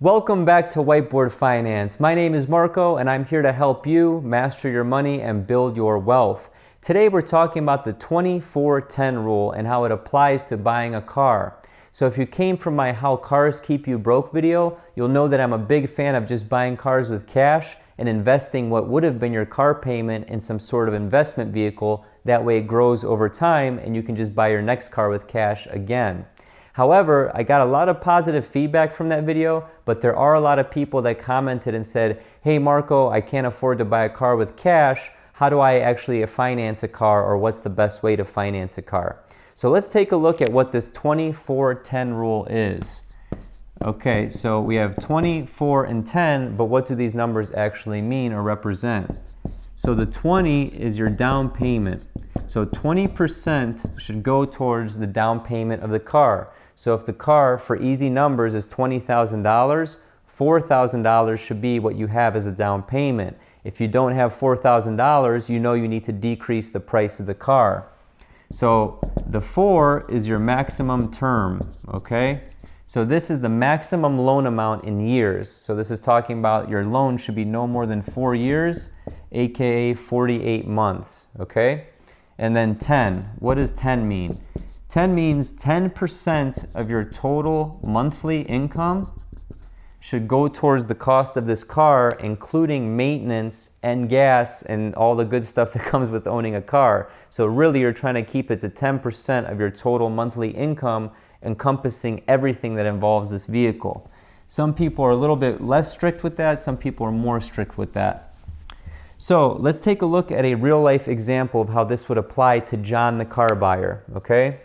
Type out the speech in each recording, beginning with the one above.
Welcome back to Whiteboard Finance. My name is Marco and I'm here to help you master your money and build your wealth. Today we're talking about the 24-10 rule and how it applies to buying a car. So if you came from my How Cars Keep You Broke video, you'll know that I'm a big fan of just buying cars with cash and investing what would have been your car payment in some sort of investment vehicle. That way it grows over time and you can just buy your next car with cash again. However, I got a lot of positive feedback from that video, but there are a lot of people that commented and said, hey Marco, I can't afford to buy a car with cash. How do I actually finance a car, or what's the best way to finance a car? So let's take a look at what this 24-10 rule is. Okay, so we have 24 and 10, but what do these numbers actually mean or represent? So the 20 is your down payment. So 20% should go towards the down payment of the car. So if the car, for easy numbers, is $20,000, $4,000 should be what you have as a down payment. If you don't have $4,000, you know you need to decrease the price of the car. So the 4 is your maximum term, okay? So this is the maximum loan amount in years. So this is talking about your loan should be no more than 4 years, aka 48 months, okay? And then 10, what does 10 mean? 10 means 10% of your total monthly income should go towards the cost of this car, including maintenance and gas and all the good stuff that comes with owning a car. So really you're trying to keep it to 10% of your total monthly income, encompassing everything that involves this vehicle. Some people are a little bit less strict with that, some people are more strict with that. So let's take a look at a real life example of how this would apply to John the car buyer, okay?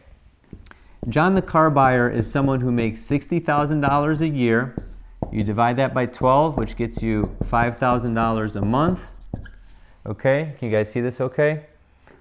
John the car buyer is someone who makes $60,000 a year. You divide that by 12, which gets you $5,000 a month. Okay, can you guys see this okay?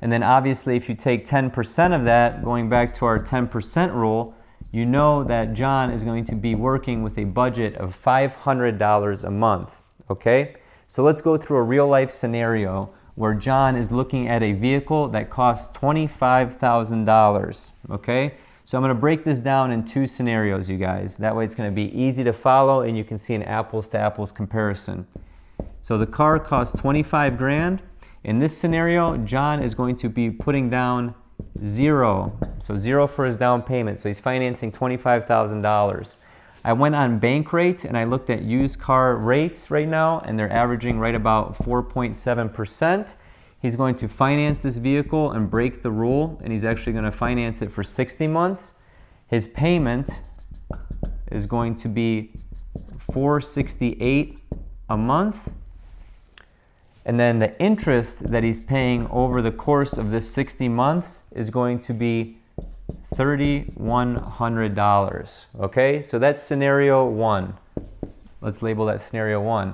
And then obviously if you take 10% of that, going back to our 10% rule, you know that John is going to be working with a budget of $500 a month, okay? So let's go through a real life scenario where John is looking at a vehicle that costs $25,000, okay? So I'm going to break this down in two scenarios, you guys. That way it's going to be easy to follow and you can see an apples to apples comparison. So the car costs 25 grand. In this scenario, John is going to be putting down zero. So zero for his down payment. So he's financing $25,000. I went on Bankrate and I looked at used car rates right now, and they're averaging right about 4.7%. He's going to finance this vehicle and break the rule, and he's actually going to finance it for 60 months. His payment is going to be $468 a month. And then the interest that he's paying over the course of this 60 months is going to be $3,100, okay? So that's scenario one. Let's label that scenario one.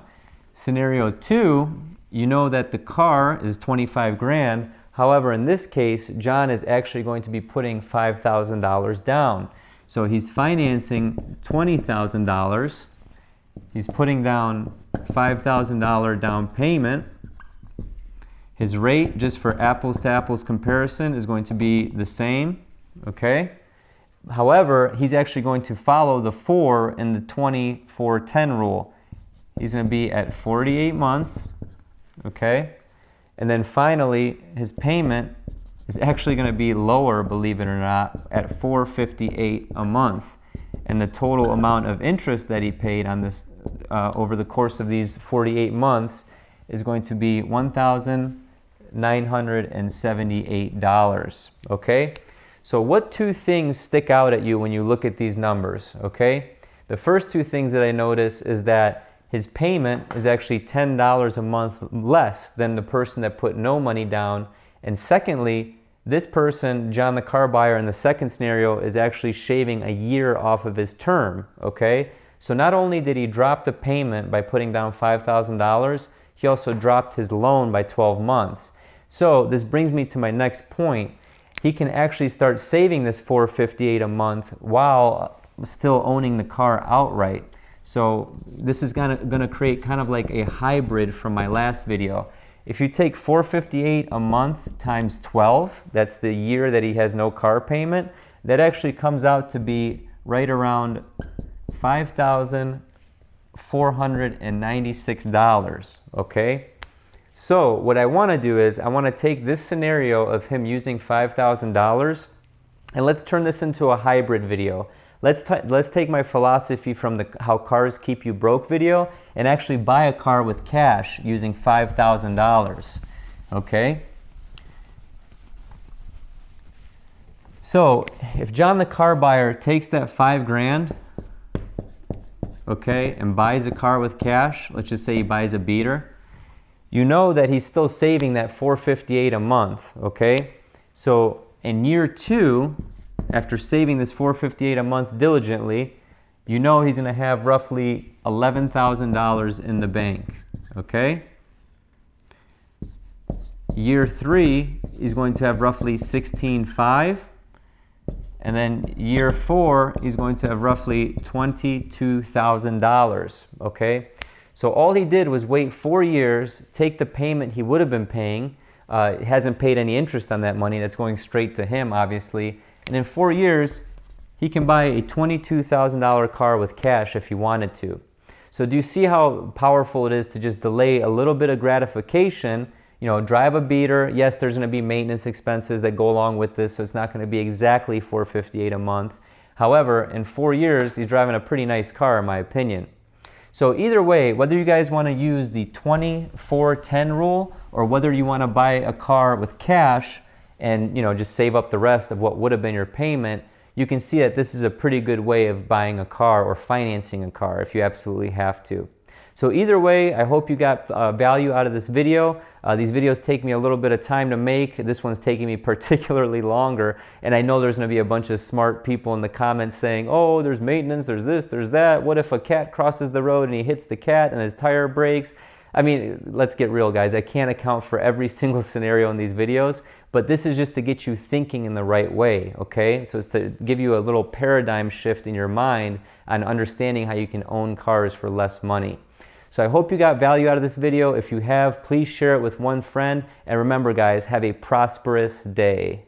Scenario two, you know that the car is 25 grand. However, in this case, John is actually going to be putting $5,000 down. So he's financing $20,000. He's putting down $5,000 down payment. His rate, just for apples to apples comparison, is going to be the same, okay? However, he's actually going to follow the 4 in the 24-10 rule. He's going to be at 48 months, okay? And then finally, his payment is actually going to be lower, believe it or not, at $458 a month. And the total amount of interest that he paid on this over the course of these 48 months is going to be $1,978, okay? So what two things stick out at you when you look at these numbers, okay? The first two things that I notice is that his payment is actually $10 a month less than the person that put no money down. And secondly, this person, John the car buyer in the second scenario, is actually shaving a year off of his term, okay? So not only did he drop the payment by putting down $5,000, he also dropped his loan by 12 months. So this brings me to my next point. He can actually start saving this $458 a month while still owning the car outright. So this is gonna create kind of like a hybrid from my last video. If you take $458 a month times 12, that's the year that he has no car payment, that actually comes out to be right around $5,000 $496, okay? So what I want to do is I want to take this scenario of him using $5,000 and let's turn this into a hybrid video. Let's take my philosophy from the How Cars Keep You Broke video and actually buy a car with cash using $5,000, okay? So if John the car buyer takes that $5,000, okay, and buys a car with cash, let's just say he buys a beater, you know that he's still saving that $458 a month, okay? So in year 2, after saving this $458 a month diligently, you know he's going to have roughly $11,000 in the bank, okay? Year 3, he's going to have roughly $16,500. And then year 4, he's going to have roughly $22,000, okay? So all he did was wait 4 years, take the payment he would have been paying. He hasn't paid any interest on that money. That's going straight to him, obviously. And in 4 years, he can buy a $22,000 car with cash if he wanted to. So do you see how powerful it is to just delay a little bit of gratification? You know, drive a beater. Yes, there's going to be maintenance expenses that go along with this, so it's not going to be exactly $458 a month. However, in 4 years, he's driving a pretty nice car, in my opinion. So either way, whether you guys want to use the 20-4-10 rule or whether you want to buy a car with cash and, you know, just save up the rest of what would have been your payment, you can see that this is a pretty good way of buying a car or financing a car if you absolutely have to. So either way, I hope you got value out of this video. These videos take me a little bit of time to make. This one's taking me particularly longer. And I know there's going to be a bunch of smart people in the comments saying, oh, there's maintenance, there's this, there's that. What if a cat crosses the road and he hits the cat and his tire breaks? I mean, let's get real, guys. I can't account for every single scenario in these videos, but this is just to get you thinking in the right way, okay? So it's to give you a little paradigm shift in your mind on understanding how you can own cars for less money. So I hope you got value out of this video. If you have, please share it with one friend. And remember, guys, have a prosperous day.